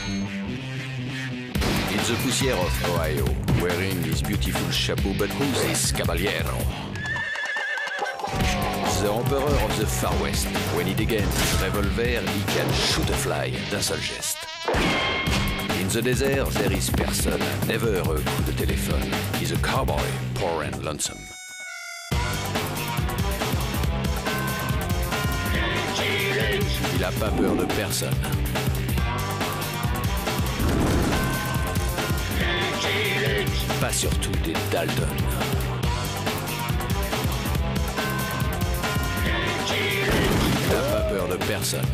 In the poussière of Ohio, wearing his beautiful chapeau, but who's this caballero? The emperor of the Far West. When he degains his revolver, he can shoot a fly d'un seul geste. In the desert, there is person, never a coup de téléphone. He's a cowboy, poor and lonesome. Il a pas peur de personne. Pas surtout des Dalton. Il n'a pas peur de personne.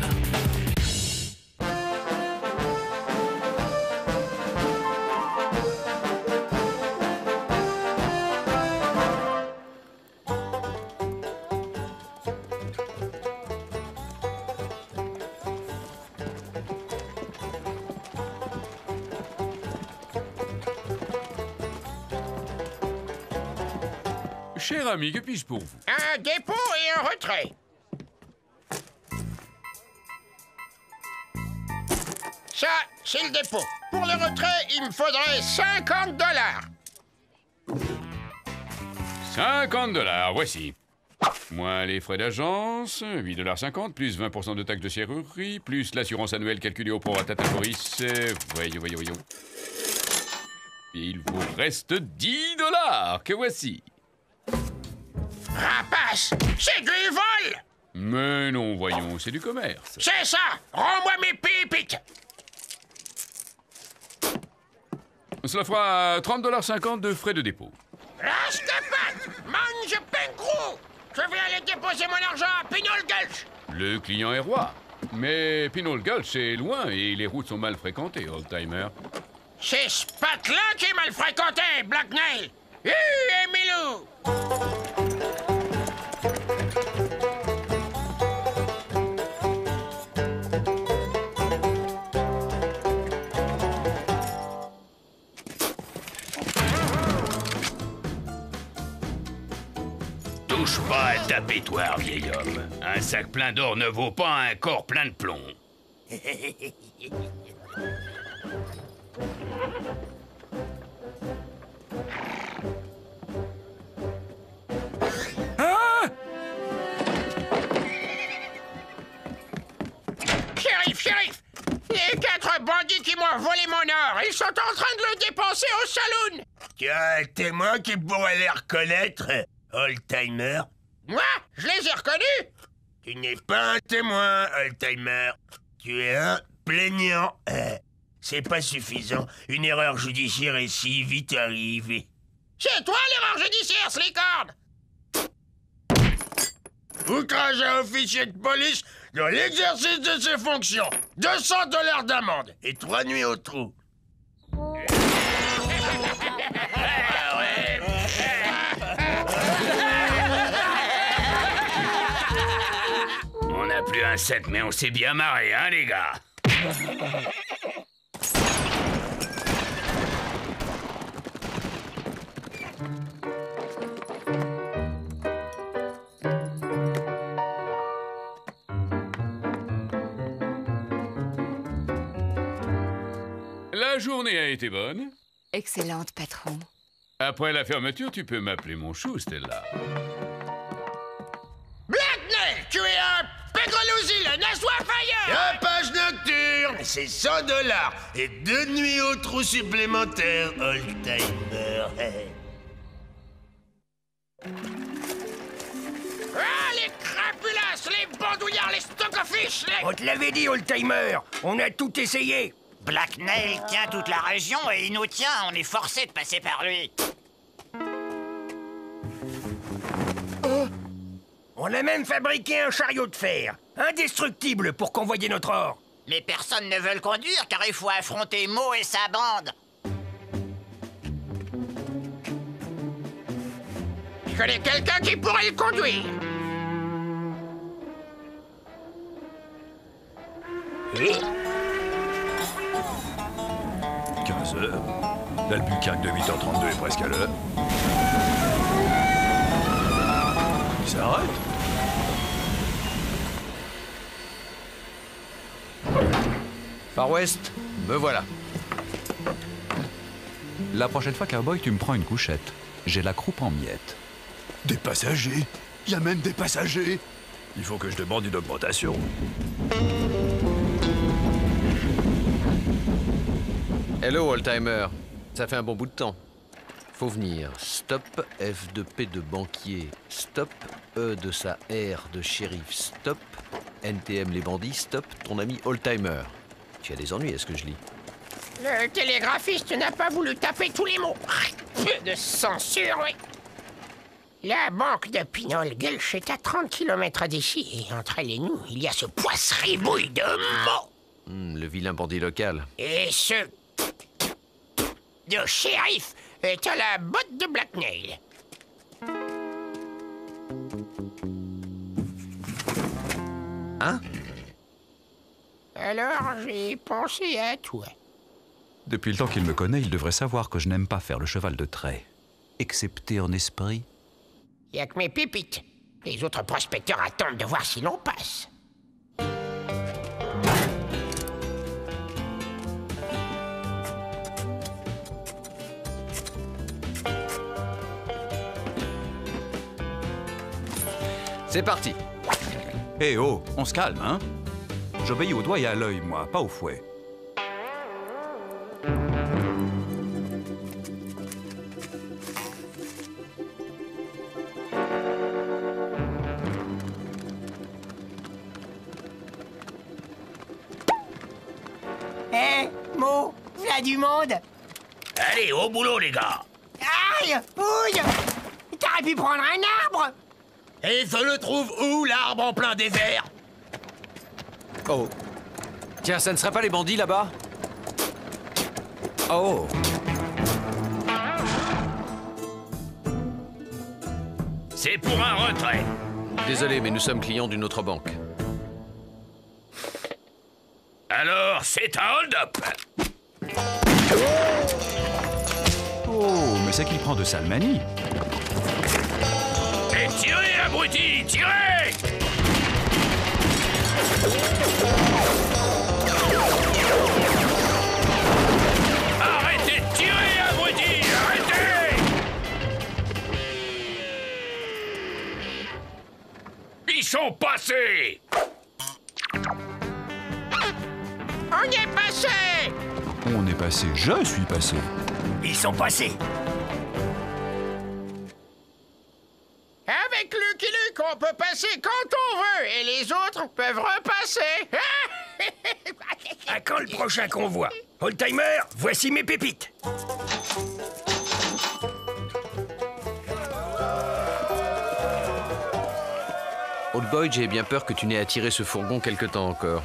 Cher ami, que puis-je pour vous? Un dépôt et un retrait. Ça, c'est le dépôt. Pour le retrait, il me faudrait 50 $. 50 $, voici. Moins les frais d'agence, 8,50 $, plus 20% de taxes de serrurerie, plus l'assurance annuelle calculée au prorata temporis. Voyons. Il vous reste 10 $, que voici. Rapace, c'est du vol! Mais non, voyons, c'est du commerce. C'est ça! Rends-moi mes pépites! Cela fera 30,50 $ de frais de dépôt. Rastapat! Mange Pencrou! Je vais aller déposer mon argent à Pinole Gulch! Le client est roi. Mais Pinole Gulch est loin et les routes sont mal fréquentées, old-timer. C'est ce patin-là qui est mal fréquenté, Black Nail! Emilou! Touche pas à ta pétoire, vieil homme. Un sac plein d'or ne vaut pas un corps plein de plomb. Shérif! Les 4 bandits qui m'ont volé mon or, ils sont en train de le dépenser au saloon! Tu as un témoin qui pourrait les reconnaître, old-timer? Moi? Je les ai reconnus? Tu n'es pas un témoin, old-timer. Tu es un plaignant. C'est pas suffisant. Une erreur judiciaire est si vite arrivée. C'est toi l'erreur judiciaire, Slicord! Outrage à officier de police dans l'exercice de ses fonctions. 200 $ d'amende et 3 nuits au trou. On n'a plus un 7, mais on s'est bien marré, hein, les gars? La journée a été bonne. Excellente, patron. Après la fermeture, tu peux m'appeler mon chou, Stella. Black Nail, tu es un pégrolousil, un assoiffeur! La page nocturne, c'est 100 $ et 2 nuits au trou supplémentaires, old-timer. Ah, les crapulas, les bandouillards, les stockofish, les... On te l'avait dit, old-timer. On a tout essayé. Black Nail tient toute la région et il nous tient. On est forcé de passer par lui. On a même fabriqué un chariot de fer, indestructible pour convoyer notre or. Mais personne ne veut le conduire car il faut affronter Mo et sa bande. Je connais quelqu'un qui pourrait le conduire. L'Albuquerque de 8h32 est presque à l'heure. Il s'arrête. Far West, Me voilà. La prochaine fois, cowboy, tu me prends une couchette. J'ai la croupe en miettes. Des passagers? Il y a même des passagers? Il faut que je demande une augmentation. Hello, oldtimer. Ça fait un bon bout de temps. Faut venir. Stop, F de P de banquier. Stop, E de sa R de shérif. Stop, NTM les bandits. Stop, ton ami oldtimer. Tu as des ennuis, est-ce que je lis? Le télégraphiste n'a pas voulu taper tous les mots. Peu de censure, oui. La banque de Pinole Gulch est à 30 km d'ici, et entre elle et nous, il y a ce poisseribouille de mots. Le vilain bandit local. Et ce... de shérif est à la botte de Blackmail. Hein? Alors, j'ai pensé à toi. Depuis le temps qu'il me connaît, il devrait savoir que je n'aime pas faire le cheval de trait. Excepté en esprit. Il n'y a que mes pépites. Les autres prospecteurs attendent de voir si l'on passe. C'est parti. Eh oh, on se calme, hein? J'obéis au doigt et à l'œil, moi, pas au fouet. Mo, v'là du monde. Allez, au boulot, les gars. Aïe, ouille. T'aurais pu prendre un arbre. Et se le trouve où, l'arbre en plein désert? Oh. Tiens, ça ne serait pas les bandits là-bas? Oh. C'est pour un retrait. Désolé, mais nous sommes clients d'une autre banque. Alors, c'est un hold-up. Oh, mais c'est qu'il prend de sale manie. Et tirez, abruti, tirez! Arrêtez de tirer, abruti, arrêtez! Ils sont passés! On y est passé! On est passé, je suis passé. Ils sont passés. Avec Lucky Luke, on peut passer quand on veut, et les autres peuvent repasser. À quand le prochain convoi? Oldtimer, voici mes pépites. Old Boy, j'ai bien peur que tu n'aies à tirer ce fourgon quelque temps encore.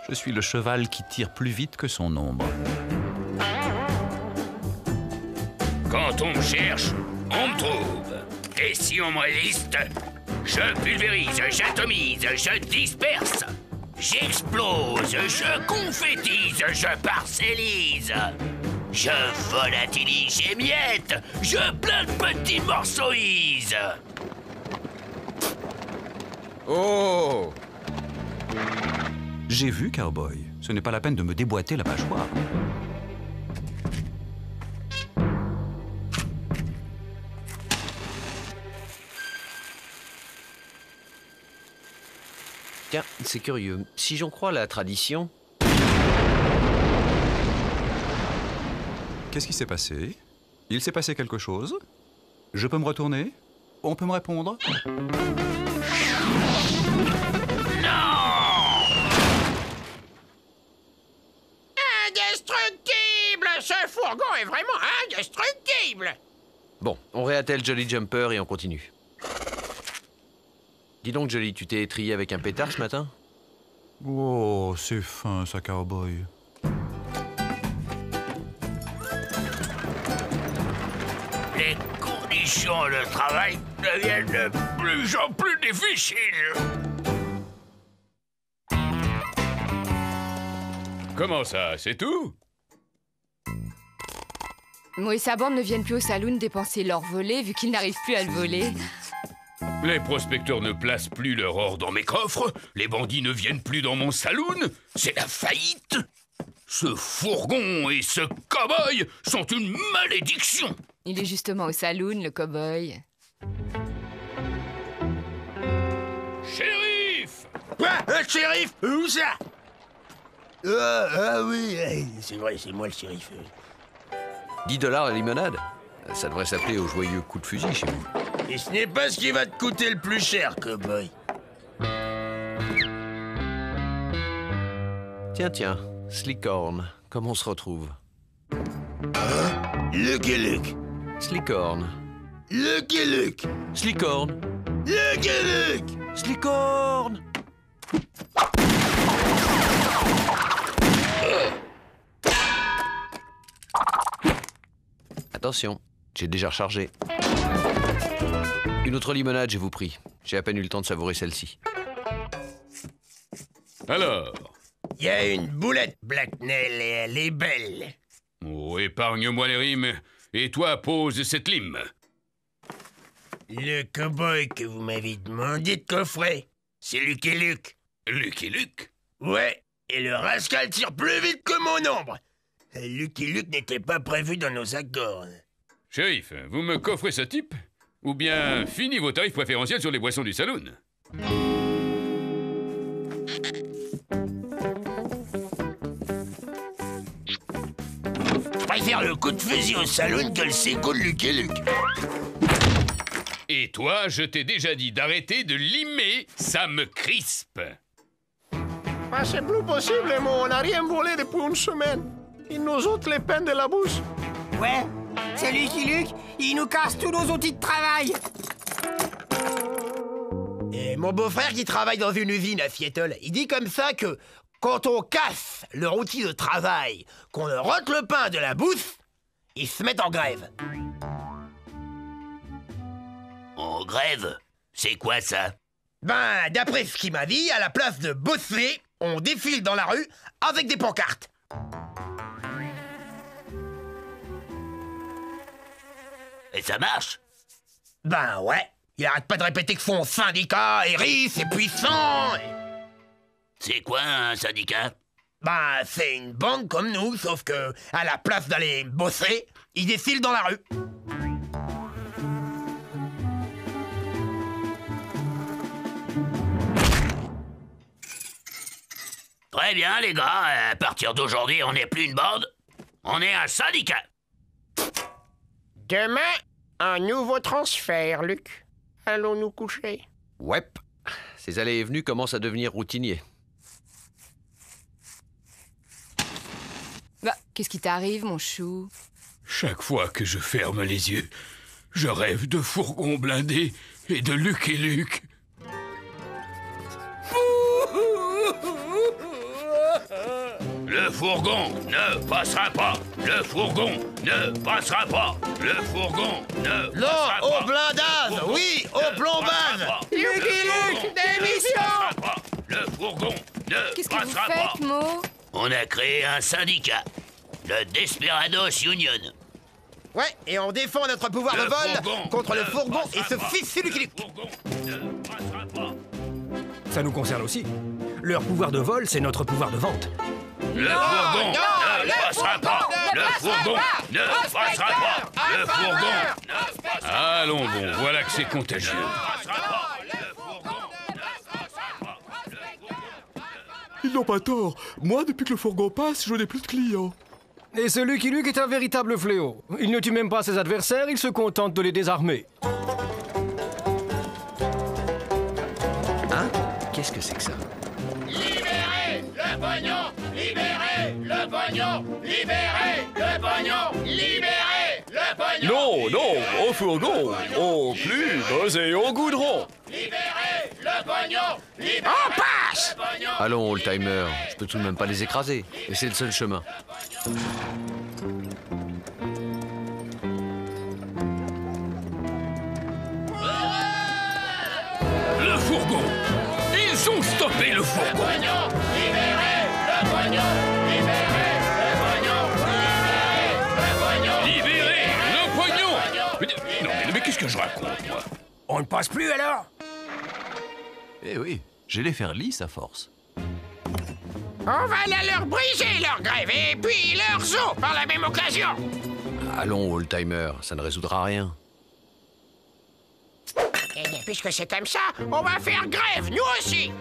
Je suis le cheval qui tire plus vite que son ombre. Quand on me cherche, on me trouve. Et si on me résiste, je pulvérise, j'atomise, je disperse. J'explose, je confétise, je parcellise. Je volatilise, j'émiette, je plein de petits morceauise. Oh! J'ai vu, cowboy. Ce n'est pas la peine de me déboîter la mâchoire. Tiens, c'est curieux. Si j'en crois la tradition... Qu'est-ce qui s'est passé? Il s'est passé quelque chose? Je peux me retourner? On peut me répondre? Indestructible! Ce fourgon est vraiment indestructible! Bon, on réattelle Jolly Jumper et on continue. Dis donc, Jolly, tu t'es étrillé avec un pétard ce matin? Oh, c'est fin, ça, cowboy. Les conditions de travail deviennent de plus en plus difficiles. Comment ça, c'est tout? Mo et sa bande ne viennent plus au saloon dépenser leur volet vu qu'ils n'arrivent plus à le voler. Les prospecteurs ne placent plus leur or dans mes coffres, les bandits ne viennent plus dans mon saloon, c'est la faillite. Ce fourgon et ce cow-boy sont une malédiction. Il est justement au saloon, le cow-boy. Shérif! Quoi? Un shérif? Où ça? Ah oui, c'est vrai, c'est moi le shérif. 10 $ la limonade? Ça devrait s'appeler au joyeux coup de fusil chez vous. Et ce n'est pas ce qui va te coûter le plus cher, cowboy. Tiens, Slickhorn, comment on se retrouve? Lucky Luke. Slickhorn. Lucky Luke. Slickhorn. Lucky Luke. Slickhorn. Attention, j'ai déjà rechargé. Une autre limonade, je vous prie. J'ai à peine eu le temps de savourer celle-ci. Alors? Il y a une boulette, Blacknell, et elle est belle. Oh, épargne-moi les rimes. Et toi, pose cette lime. Le cow-boy que vous m'avez demandé de coffrer, c'est Lucky Luke. Lucky Luke? Ouais, et le rascal tire plus vite que mon ombre. Lucky Luke n'était pas prévu dans nos accords. Shérif, vous me coffrez ce type? Ou bien fini vos tarifs préférentiels sur les boissons du saloon? Je préfère le coup de fusil au saloon que le séco de Lucky Luke. Et toi, je t'ai déjà dit d'arrêter de limer, ça me crispe. Ah, c'est plus possible, mon. On n'a rien volé depuis une semaine. Il nous ôte les peines de la bouche. Ouais, c'est Lucky Luke, il nous casse tous nos outils de travail. Et mon beau-frère qui travaille dans une usine à Seattle, il dit comme ça que quand on casse leur outil de travail, qu'on leur ôte le pain de la bouche, ils se mettent en grève. En grève? C'est quoi ça? Ben, d'après ce qu'il m'a dit, à la place de bosser, on défile dans la rue avec des pancartes. Et ça marche? Ben ouais, il arrête pas de répéter que son syndicat est riche et puissant. C'est quoi un syndicat? Ben, c'est une banque comme nous, sauf que, à la place d'aller bosser, ils défilent dans la rue. Très bien, les gars. À partir d'aujourd'hui, on n'est plus une bande. On est un syndicat. Demain, un nouveau transfert, Luc. Allons nous coucher. Ouais. Ces allées et venues commencent à devenir routiniers. Bah, qu'est-ce qui t'arrive, mon chou? Chaque fois que je ferme les yeux, je rêve de fourgons blindés et de Lucky Luke. Le fourgon ne passera pas. Le fourgon ne passera pas. Le fourgon ne Non, passera au pas. blindage. Oui, au plombage. Lucky Luke, démission. Le fourgon ne Qu'est-ce que vous passera pas. faites, Mo? On a créé un syndicat, le Desperados Union. Ouais, et on défend notre pouvoir de Le vol fourgon contre le ne fourgon et ce passera fils de Lucky Luke. Le fourgon ne passera pas. Ça nous concerne aussi. Leur pouvoir de vol, c'est notre pouvoir de vente. Le fourgon ne passera pas. Le fourgon ne passera pas. Le fourgon ne passera pas. Allons bon, voilà que c'est contagieux. Ils n'ont pas tort. Moi, depuis que le fourgon passe, je n'ai plus de clients. Et ce Lucky Luke est un véritable fléau. Il ne tue même pas ses adversaires, il se contente de les désarmer. Hein? Qu'est-ce que c'est que ça? Libérez le pognon! Libérez le pognon! Libérez le pognon! Libérez le pognon! Non, non, au fourgon. Au plus, et au goudron. Libérez le pognon! Libérez On passe. le pognon! Allons, old-timer, je peux tout de même pas les écraser. Et c'est le seul chemin. Le fourgon! Ils ont stoppé le fourgon! Libérez le pognon! Libérez le pognon! Libérez le pognon! Non, mais qu'est-ce que je raconte, moi? On ne passe plus alors? Eh oui, j'ai les faire lisses à force. On va aller leur briser leur grève et puis leurs os par la même occasion. Allons, old-timer, ça ne résoudra rien. Et puisque c'est comme ça, on va faire grève, nous aussi.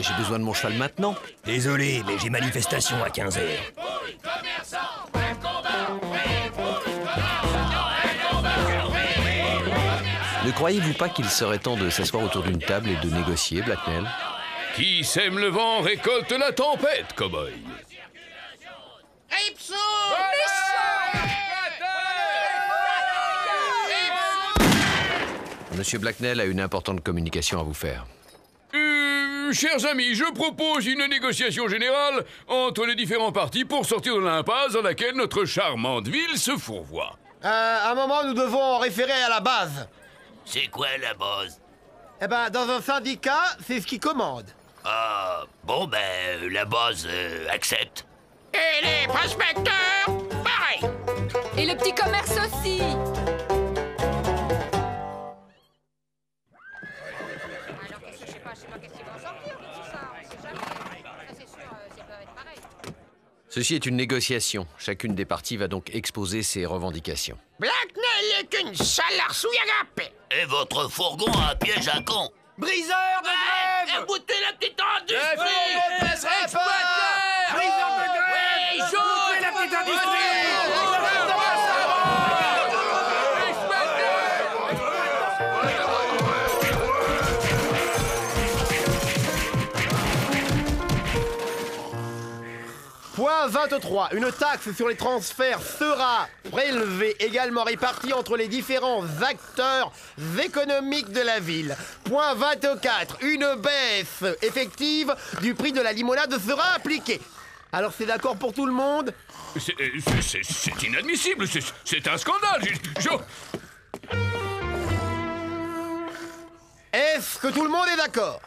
J'ai besoin de mon cheval maintenant. Désolé, mais j'ai manifestation à 15h. Ne croyez-vous pas qu'il serait temps de s'asseoir autour d'une table et de négocier, Blacknell? Qui sème le vent récolte la tempête, cow-boy. Ipso! Monsieur Blacknell a une importante communication à vous faire. Chers amis, je propose une négociation générale entre les différents partis pour sortir de l'impasse dans laquelle notre charmante ville se fourvoie. À un moment, nous devons en référer à la base. C'est quoi la base? Eh ben, dans un syndicat, c'est ce qui commande. Ah, bon ben, la base accepte. Et les prospecteurs, pareil. Et le petit commerce aussi. Ceci est une négociation. Chacune des parties va donc exposer ses revendications. Blacknell est une sale arsouille agapée. Et votre fourgon a un piège à con. Briseur de grève! Écoutez la petite industrie! Briseur de grève! Écoutez la petite industrie! Point 23. Une taxe sur les transferts sera prélevée, également répartie entre les différents acteurs économiques de la ville. Point 24. Une baisse effective du prix de la limonade sera appliquée. Alors c'est d'accord pour tout le monde? C'est inadmissible, c'est un scandale. Est-ce que tout le monde est d'accord?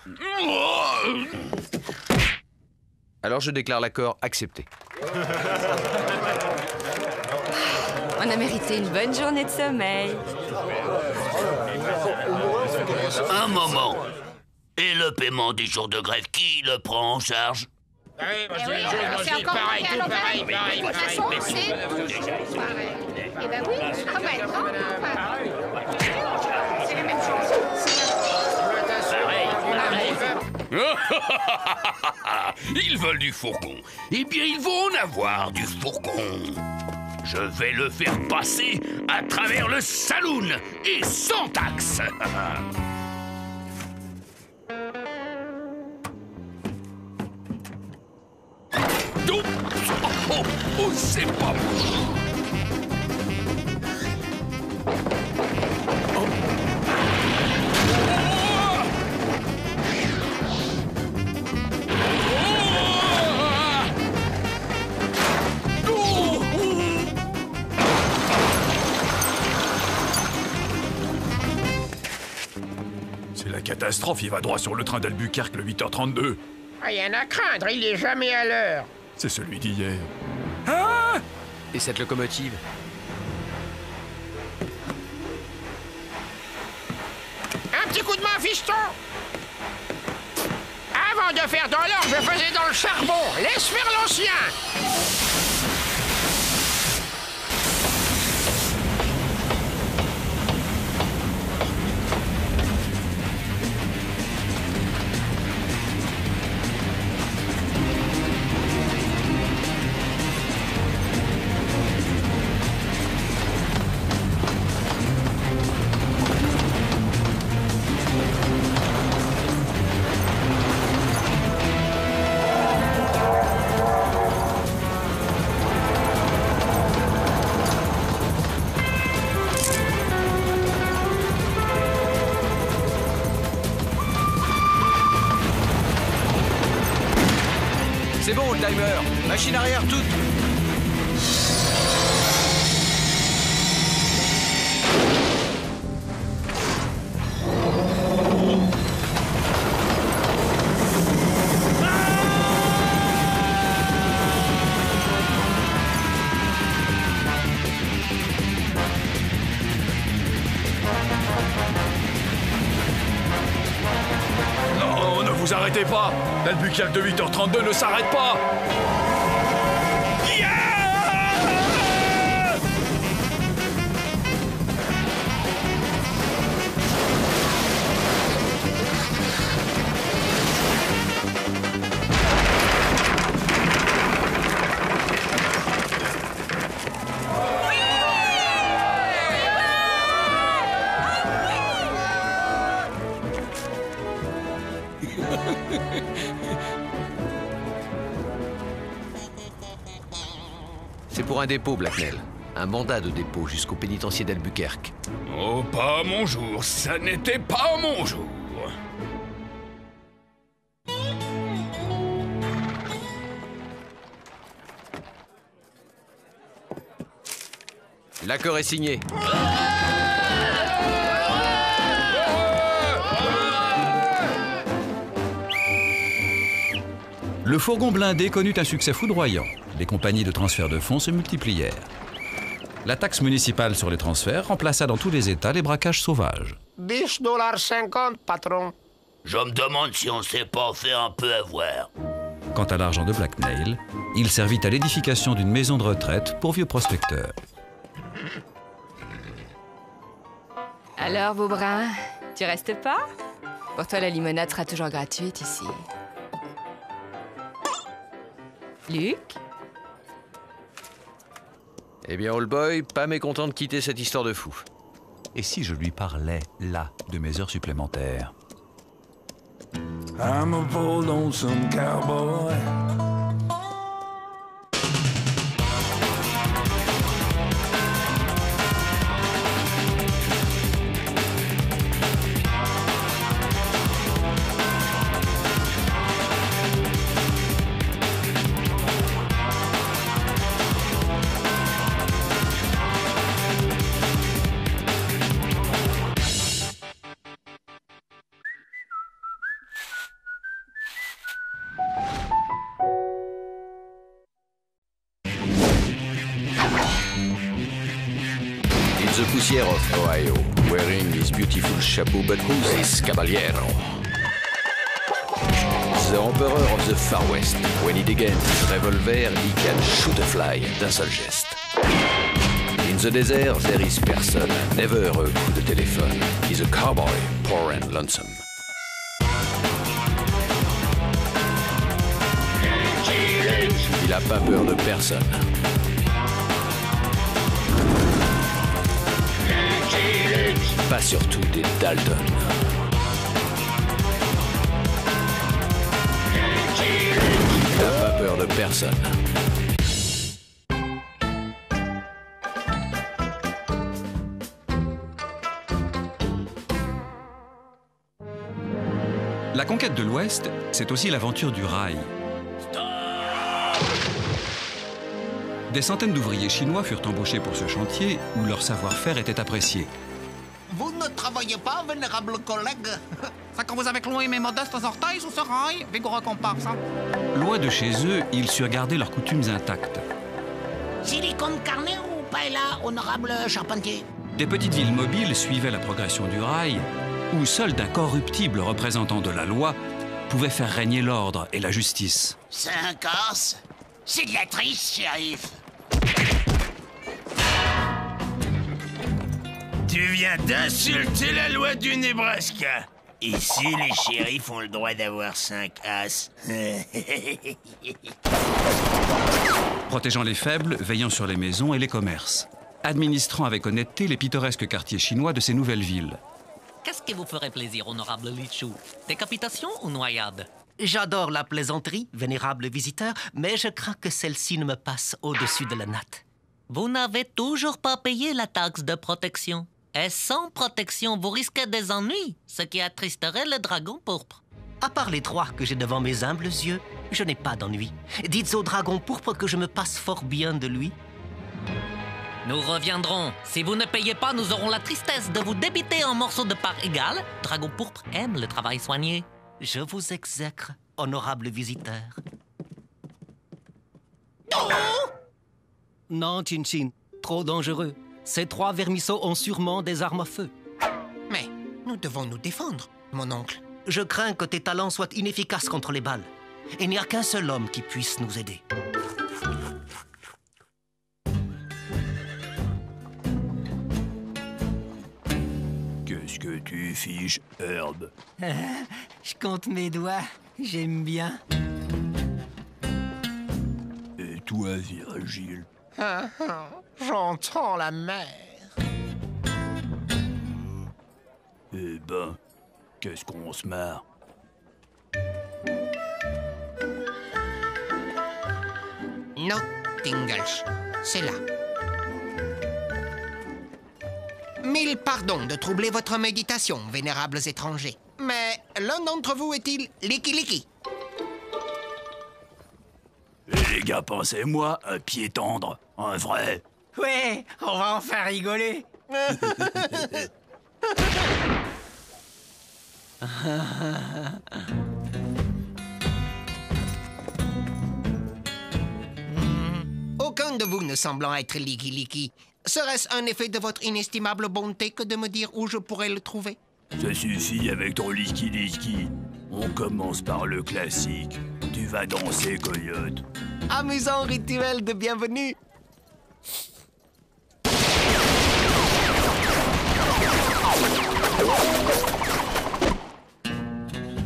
Alors je déclare l'accord accepté. On a mérité une bonne journée de sommeil. Un moment. Et le paiement des jours de grève, qui le prend en charge? C'est encore pareil, tout pareil. De toute façon, c'est... Eh ben oui, ah ben non, c'est la même chose. Ils veulent du fourgon. Eh bien, ils vont en avoir du fourgon. Je vais le faire passer à travers le saloon et sans taxe. Oh, c'est pas bon. C'est la catastrophe, il va droit sur le train d'Albuquerque le 8h32. Rien à craindre, il est jamais à l'heure. C'est celui d'hier. Et cette locomotive? Un petit coup de main, fiston. Avant de faire dans l'or, je faisais dans le charbon. Laisse faire l'ancien. Oldtimer, machine arrière toute. Non, ne vous arrêtez pas. L'Albuquerque de 8h32 ne s'arrête pas. C'est pour un dépôt, Blacknell. Un mandat de dépôt jusqu'au pénitencier d'Albuquerque. Oh, pas mon jour, ça n'était pas mon jour. L'accord est signé. Le fourgon blindé connut un succès foudroyant. Les compagnies de transfert de fonds se multiplièrent. La taxe municipale sur les transferts remplaça dans tous les États les braquages sauvages. $10,50, patron. Je me demande si on s'est pas fait un peu avoir. Quant à l'argent de Blacknell, il servit à l'édification d'une maison de retraite pour vieux prospecteurs. Alors, Beaubrun, tu restes pas? Pour toi, la limonade sera toujours gratuite ici. Luc? Eh bien, Old Boy, pas mécontent de quitter cette histoire de fou. Et si je lui parlais, là, de mes heures supplémentaires? I'm a bold lonesome cowboy. The poussière of Ohio, wearing his beautiful chapeau, but who's this caballero? The Emperor of the Far West. When he degains his revolver, he can shoot a fly d'un seul geste. In the desert, there is person, never a coup de téléphone. He's a cowboy, poor and lonesome. Il a pas peur de personne. Pas surtout des Dalton. Il n'a pas peur de personne. La conquête de l'Ouest, c'est aussi l'aventure du rail. Des centaines d'ouvriers chinois furent embauchés pour ce chantier où leur savoir-faire était apprécié. Vous ne travaillez pas, vénérable collègue? C'est que vous avez cloué mes modestes orteils sous ce rail, vigoureux comparse. Loin de chez eux, ils surent garder leurs coutumes intactes. Silicone carne ou paella, honorable charpentier? Des petites villes mobiles suivaient la progression du rail, où seul d'incorruptibles représentants de la loi pouvaient faire régner l'ordre et la justice. 5 as? C'est de la triche, shérif. Tu viens d'insulter la loi du Nebraska. Ici, les shérifs ont le droit d'avoir 5 as. Protégeant les faibles, veillant sur les maisons et les commerces. Administrant avec honnêteté les pittoresques quartiers chinois de ces nouvelles villes. Qu'est-ce qui vous ferait plaisir, honorable Lichou? Décapitation ou noyade? J'adore la plaisanterie, vénérable visiteur, mais je crains que celle-ci ne me passe au-dessus de la natte. Vous n'avez toujours pas payé la taxe de protection. Et sans protection, vous risquez des ennuis, ce qui attristerait le dragon pourpre. À part les 3 que j'ai devant mes humbles yeux, Je n'ai pas d'ennui. Dites au dragon pourpre que je me passe fort bien de lui. Nous reviendrons. Si vous ne payez pas, nous aurons la tristesse de vous débiter en morceaux de part égale. Dragon pourpre aime le travail soigné. Je vous exècre, honorable visiteur. Non, Chin-Chin, trop dangereux. Ces 3 vermisseaux ont sûrement des armes à feu. Mais nous devons nous défendre, mon oncle. Je crains que tes talents soient inefficaces contre les balles. Il n'y a qu'un seul homme qui puisse nous aider. Qu'est-ce que tu fiches, Herbe? Je compte mes doigts. J'aime bien. Et toi, Virgile? J'entends la mer. Eh ben, qu'est-ce qu'on se marre? Nottingham, c'est là. 1000 pardons de troubler votre méditation, vénérables étrangers. Mais l'un d'entre vous est-il Licky? Les gars, pensez-moi un pied tendre, un vrai. Ouais, on va en faire rigoler. Aucun de vous ne semblant être Licky. Serait-ce un effet de votre inestimable bonté que de me dire où je pourrais le trouver? Ça suffit avec ton Licky. On commence par le classique. Tu vas danser, coyote. Amusant rituel de bienvenue.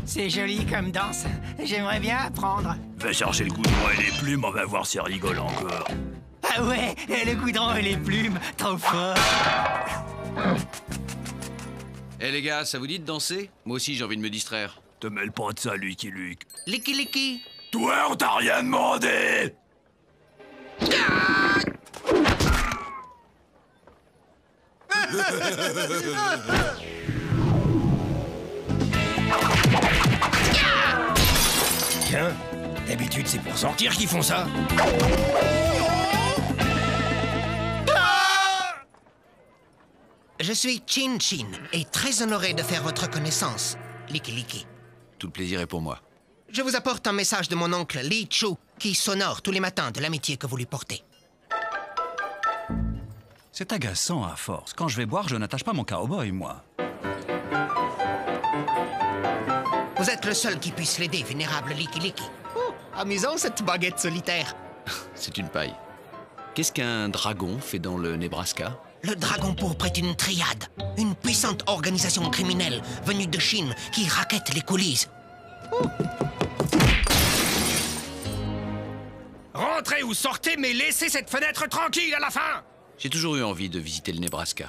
C'est joli comme danse. J'aimerais bien apprendre. Va chercher le goudron et les plumes, on va voir si elle rigole encore. Ah ouais, le goudron et les plumes, trop fort. Eh les gars, ça vous dit de danser? Moi aussi j'ai envie de me distraire. Te mêle pas de ça, Lucky Luke. Licky. Toi, on t'a rien demandé. Tiens, d'habitude c'est pour sortir qu'ils font ça. Je suis Chin et très honoré de faire votre connaissance, Licky. Tout le plaisir est pour moi. Je vous apporte un message de mon oncle Li Chu, qui s'honore tous les matins de l'amitié que vous lui portez. C'est agaçant à force. Quand je vais boire, je n'attache pas mon cowboy, moi. Vous êtes le seul qui puisse l'aider, vénérable Licky. Oh, amusant cette baguette solitaire. C'est une paille. Qu'est-ce qu'un dragon fait dans le Nebraska? Le dragon pourpre est une triade, une puissante organisation criminelle venue de Chine qui raquette les coulisses. Rentrez ou sortez, mais laissez cette fenêtre tranquille à la fin. J'ai toujours eu envie de visiter le Nebraska.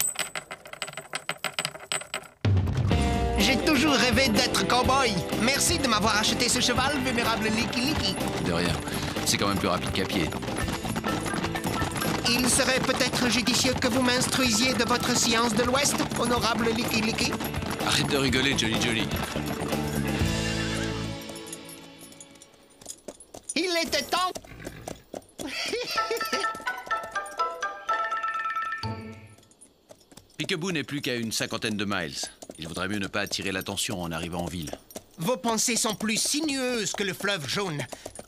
J'ai toujours rêvé d'être cow-boy. Merci de m'avoir acheté ce cheval, vénérable Licky. De rien. C'est quand même plus rapide qu'à pied. Il serait peut-être judicieux que vous m'instruisiez de votre science de l'Ouest, honorable Licky. Arrête de rigoler, Jolly. Il était temps. Peekaboo n'est plus qu'à une 50aine de miles. Il vaudrait mieux ne pas attirer l'attention en arrivant en ville. Vos pensées sont plus sinueuses que le fleuve jaune.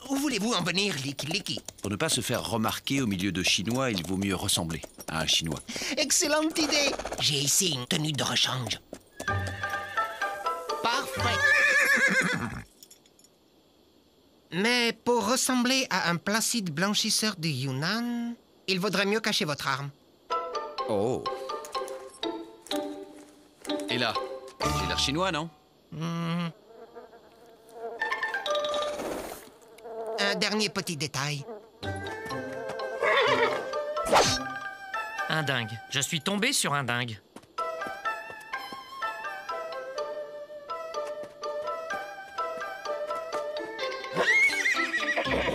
Où voulez-vous en venir, Licky? Pour ne pas se faire remarquer au milieu de Chinois, il vaut mieux ressembler à un Chinois. Excellente idée. J'ai ici une tenue de rechange. Parfait. Mais pour ressembler à un placide blanchisseur du Yunnan, il vaudrait mieux cacher votre arme. Oh. Et là, j'ai l'air chinois, non? Un dernier petit détail. Un dingue. Je suis tombé sur un dingue.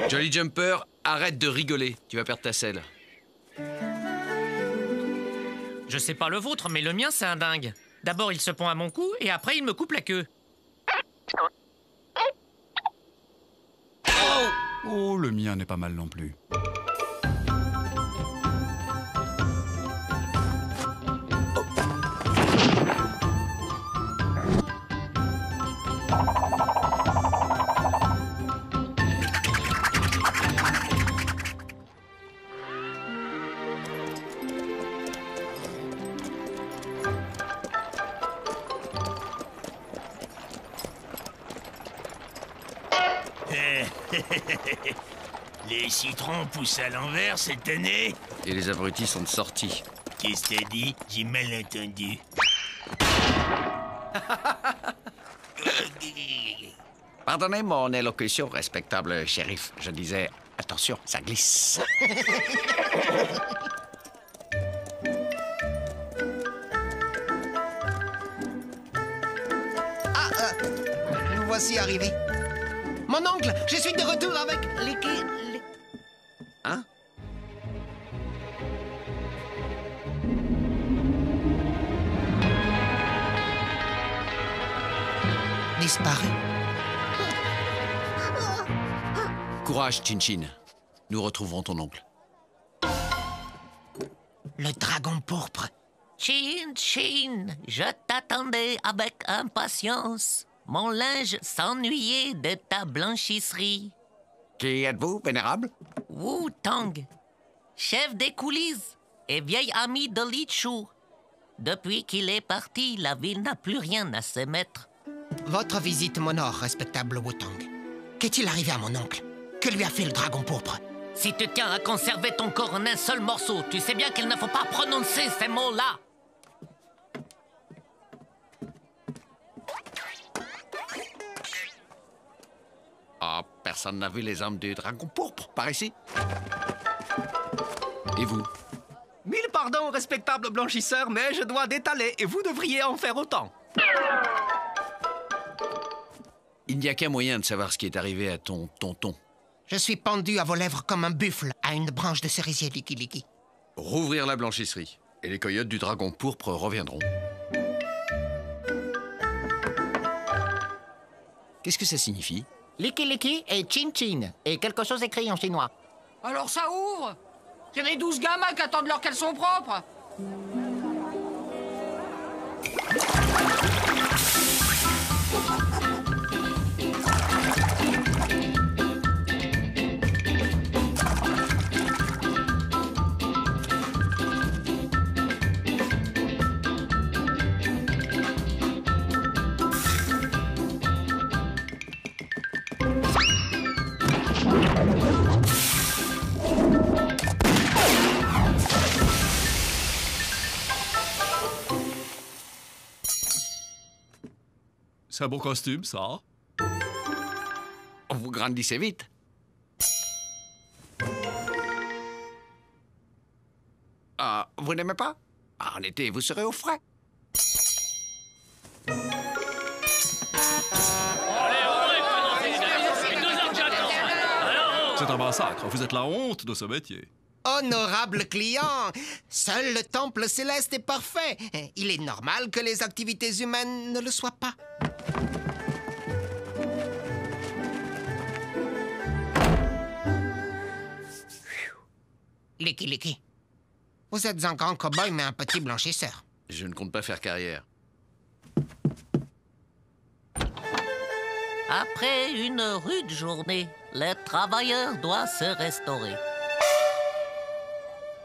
Jolly Jumper, arrête de rigoler. Tu vas perdre ta selle. Je sais pas le vôtre, mais le mien, c'est un dingue. D'abord, il se pond à mon cou, et après, il me coupe la queue. Oh, le mien n'est pas mal non plus. Les citrons poussent à l'envers cette année? Et les abrutis sont sortis. Qu'est-ce que t'as dit? J'ai mal entendu. Pardonnez mon élocution, respectable shérif. Je disais, attention, ça glisse. Nous voici arrivés. Mon oncle, je suis de retour avec les... Hein? Disparu. Courage, Chin-Chin. Nous retrouverons ton oncle. Le dragon pourpre. Chin, Chin, je t'attendais avec impatience. Mon linge s'ennuyait de ta blanchisserie. Qui êtes-vous, vénérable? Wu Tang, chef des coulisses et vieil ami de Li Chu. Depuis qu'il est parti, la ville n'a plus rien à se mettre. Votre visite m'honore, respectable Wu Tang. Qu'est-il arrivé à mon oncle? Que lui a fait le dragon pourpre? Si tu tiens à conserver ton corps en un seul morceau, tu sais bien qu'il ne faut pas prononcer ces mots-là. Ah, personne n'a vu les hommes du dragon pourpre par ici. Et vous? Mille pardons, respectable blanchisseur, mais je dois détaler et vous devriez en faire autant. Il n'y a qu'un moyen de savoir ce qui est arrivé à ton tonton. Je suis pendu à vos lèvres comme un buffle à une branche de cerisier Liki. Rouvrir la blanchisserie, et les coyotes du dragon pourpre reviendront. Qu'est-ce que ça signifie? Liki et Chin Chin, et quelque chose écrit en chinois. Alors ça ouvre. Il y a des 12 gamins qui attendent leurs caleçons propres. C'est un beau costume, ça. Vous grandissez vite. Ah, vous n'aimez pas? En été, vous serez au frais. C'est un massacre. Vous êtes la honte de ce métier. Honorable client, seul le temple céleste est parfait. Il est normal que les activités humaines ne le soient pas. Liki. Vous êtes un grand cow-boy, mais un petit blanchisseur. Je ne compte pas faire carrière. Après une rude journée, le travailleur doit se restaurer.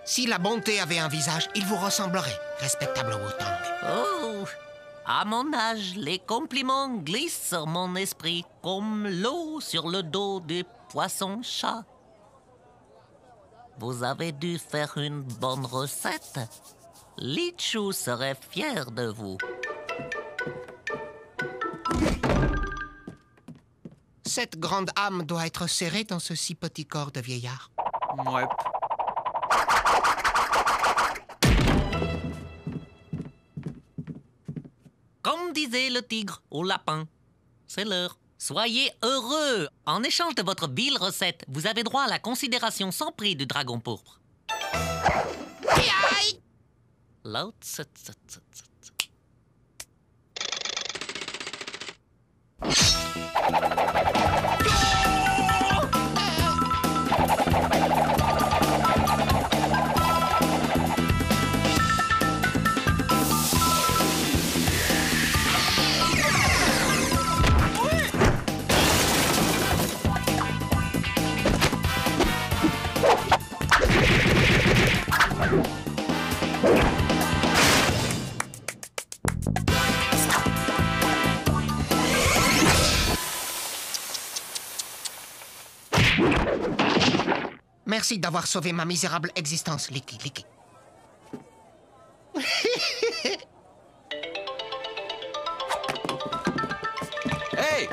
Si la bonté avait un visage, il vous ressemblerait, respectable Wu Tang. Oh, à mon âge, les compliments glissent sur mon esprit comme l'eau sur le dos du poisson-chat. Vous avez dû faire une bonne recette. Li Chu serait fier de vous. Cette grande âme doit être serrée dans ce si petit corps de vieillard. Ouais. Comme disait le tigre au lapin, c'est l'heure. Soyez heureux. En échange de votre vile recette, vous avez droit à la considération sans prix du dragon pourpre. L'autre, Merci d'avoir sauvé ma misérable existence, Licky. Hey!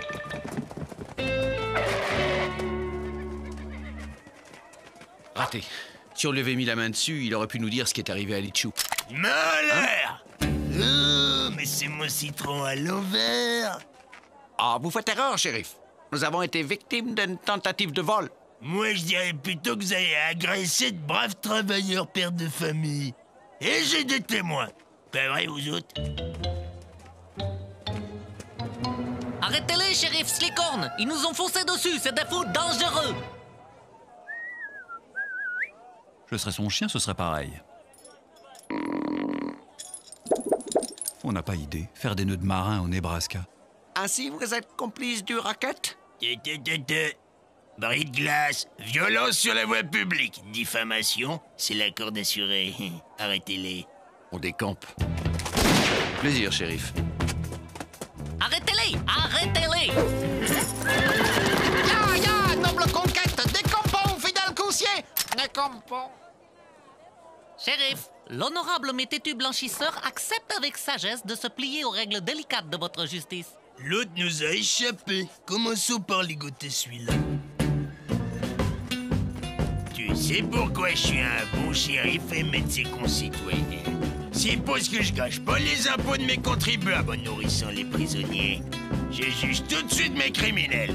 Raté. Si on lui avait mis la main dessus, il aurait pu nous dire ce qui est arrivé à Lichou. Malheur! Oh, mais c'est mon citron à l'envers. Ah, vous faites erreur, shérif. Nous avons été victimes d'une tentative de vol. Moi, je dirais plutôt que vous avez agressé de braves travailleurs pères de famille. Et j'ai des témoins. Pas vrai, vous autres? Arrêtez-les, shérif Slickhorn. Ils nous ont foncé dessus, c'est des fous dangereux. Je serais son chien, ce serait pareil. On n'a pas idée. Faire des nœuds de marin au Nebraska. Ainsi, vous êtes complice du racket? Bris de glace, violence sur la voie publique, diffamation, c'est l'accord d'assuré. Arrêtez-les. On décampe. Plaisir, shérif. Arrêtez-les! Arrêtez-les! Ya, noble conquête, décampons, fidèle coussier! Décampons. Shérif, l'honorable mais têtu blanchisseur accepte avec sagesse de se plier aux règles délicates de votre justice. L'autre nous a échappé. Commençons par ligoter celui-là. Tu sais pourquoi je suis un bon shérif et de ses concitoyens? C'est parce que je gâche pas les impôts de mes contribuables en nourrissant les prisonniers. Je juge tout de suite mes criminels.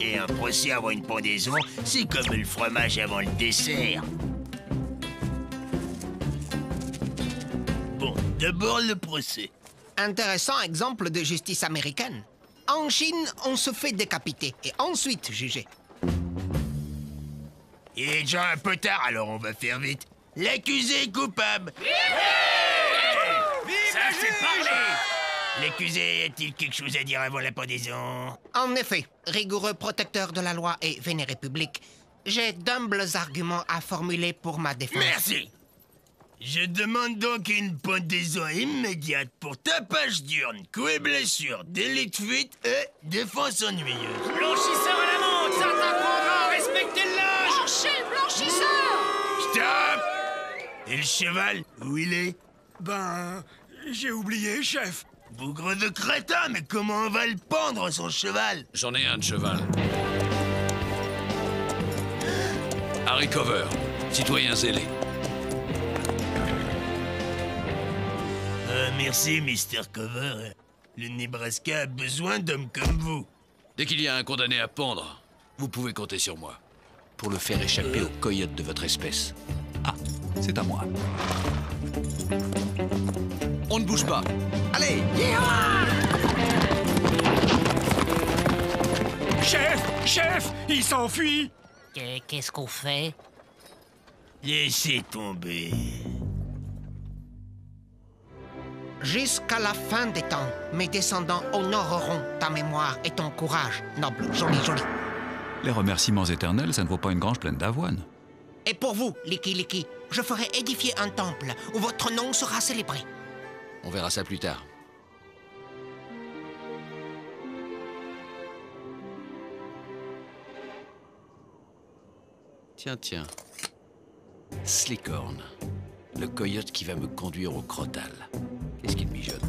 Et un procès avant une pendaison, c'est comme le fromage avant le dessert. Bon, d'abord le procès. Intéressant exemple de justice américaine. En Chine, on se fait décapiter et ensuite juger. Il est déjà un peu tard, alors on va faire vite. L'accusé est coupable. Ça, c'est parlé. L'accusé a-t-il quelque chose à dire avant la pendaison? En effet, rigoureux protecteur de la loi et vénéré public, j'ai d'humbles arguments à formuler pour ma défense. Merci. Je demande donc une pendaison immédiate pour tapage diurne, coups et blessures, délit de fuite et défense ennuyeuse. Blanchisseur à la montre, ça t'apprendra à respecter le linge. Blanchez, blanchisseur! Stop! Et le cheval, où il est? Ben, j'ai oublié, chef. Bougre de crétin, mais comment on va le pendre, son cheval? J'en ai un de cheval. Harry Cover, citoyen zélé. Merci, Mr. Cover. Le Nebraska a besoin d'hommes comme vous. Dès qu'il y a un condamné à pendre, vous pouvez compter sur moi. Pour le faire échapper aux coyotes de votre espèce. Ah, c'est à moi. On ne bouge pas. Allez, Chef, il s'enfuit. Qu'est-ce qu'on fait? Laissez tomber. Jusqu'à la fin des temps, mes descendants honoreront ta mémoire et ton courage, noble, joli. Les remerciements éternels, ça ne vaut pas une grange pleine d'avoine. Et pour vous, Licky, je ferai édifier un temple où votre nom sera célébré. On verra ça plus tard. Tiens. Slickhorn, le coyote qui va me conduire au Crotal. Qu'est-ce qu'il mijote?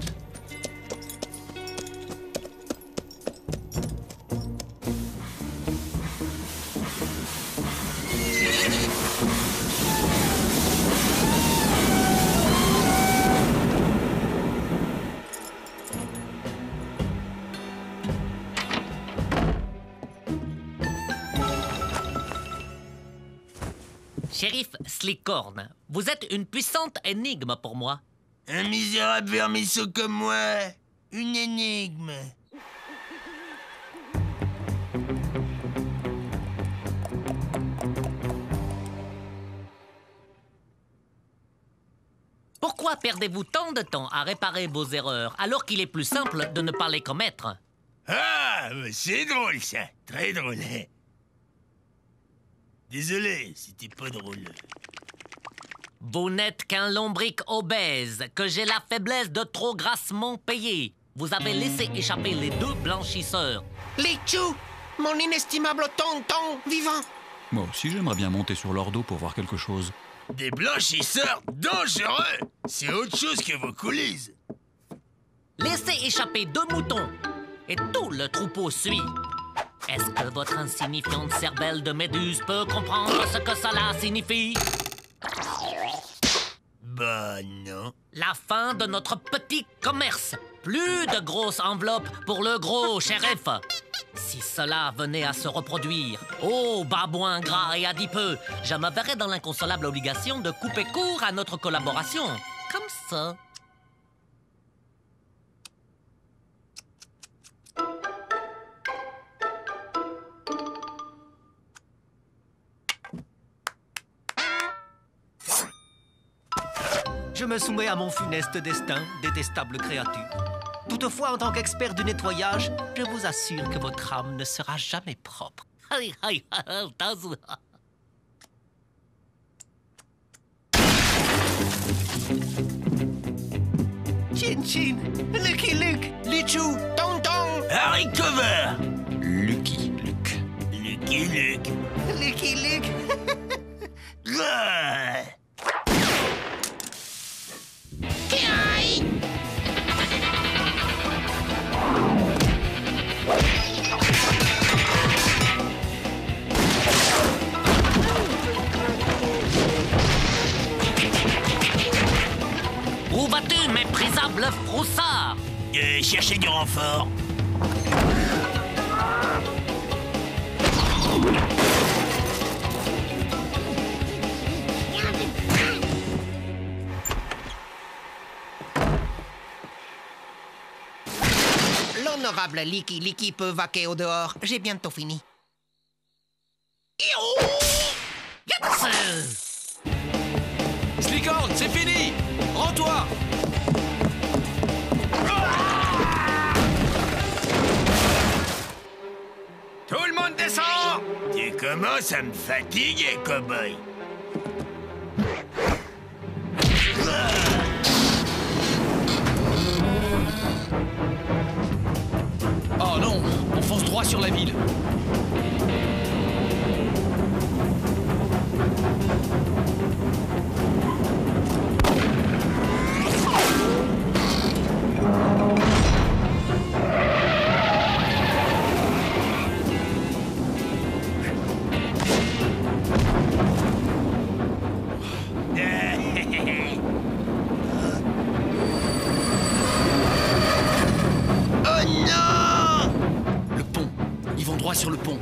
Shérif Slickhorn, vous êtes une puissante énigme pour moi. Un misérable vermisseau comme moi, une énigme. Pourquoi perdez-vous tant de temps à réparer vos erreurs alors qu'il est plus simple de ne pas les commettre? Ah, c'est drôle ça, très drôle. Désolé, c'était pas drôle. Vous n'êtes qu'un lombric obèse, que j'ai la faiblesse de trop grassement payer. Vous avez laissé échapper les deux blanchisseurs. Lichou, mon inestimable tonton vivant. Moi aussi, j'aimerais bien monter sur leur dos pour voir quelque chose. Des blanchisseurs dangereux! C'est autre chose que vos coulisses. Laissez échapper 2 moutons et tout le troupeau suit. Est-ce que votre insignifiante cervelle de méduse peut comprendre ce que cela signifie? Bah non. La fin de notre petit commerce. Plus de grosses enveloppes pour le gros shérif. Si cela venait à se reproduire, oh babouin gras et adipeux, je me verrais dans l'inconsolable obligation de couper court à notre collaboration. Comme ça. Je me soumets à mon funeste destin, détestable créature. Toutefois, en tant qu'expert du nettoyage, je vous assure que votre âme ne sera jamais propre. Chin Chin, Lucky Luke, Lichou, Tonton, Harry Cover, Lucky Luke. Lucky Luke. Lucky Luke. Où vas-tu, méprisable froussard? Cherchez du renfort. L'honorable Licky peut vaquer au dehors. J'ai bientôt fini. Slicorn, c'est fini! Rends-toi! Tout le monde descend! Tu commences à me fatiguer, cow-boy. Oh non, on fonce droit sur la ville. Sur le pont.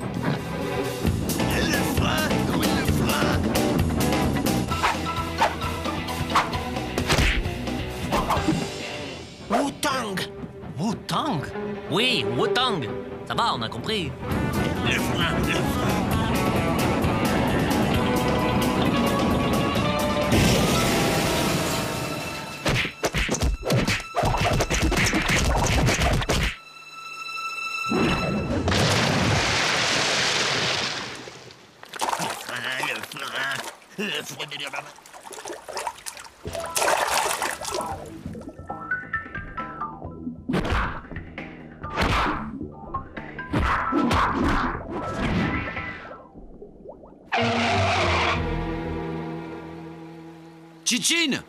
Le frein! Oui, le frein! Wu-Tang! Wu-Tang? Oui, Wu-Tang. Ça va, on a compris. Le frein, le frein. Chin-Chin!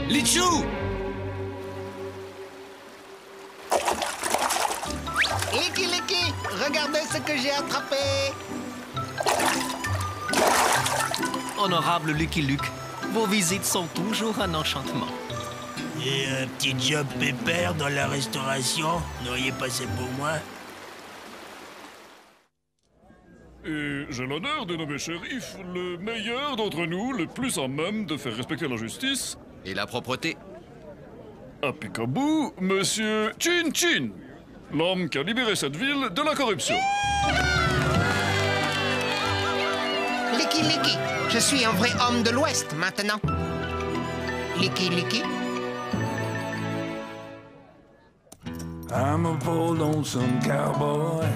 Lichou! Licky, regardez ce que j'ai attrapé! Honorable Lucky Luke, vos visites sont toujours un enchantement. Et un petit job pépère dans la restauration, n'auriez passé pour moi? Et j'ai l'honneur de nommer shérif le meilleur d'entre nous, le plus à même de faire respecter la justice. Et la propreté. À Picaboo, monsieur Chin Chin, l'homme qui a libéré cette ville de la corruption. Licky, je suis un vrai homme de l'Ouest maintenant. Licky. I'm a poor lonesome cowboy.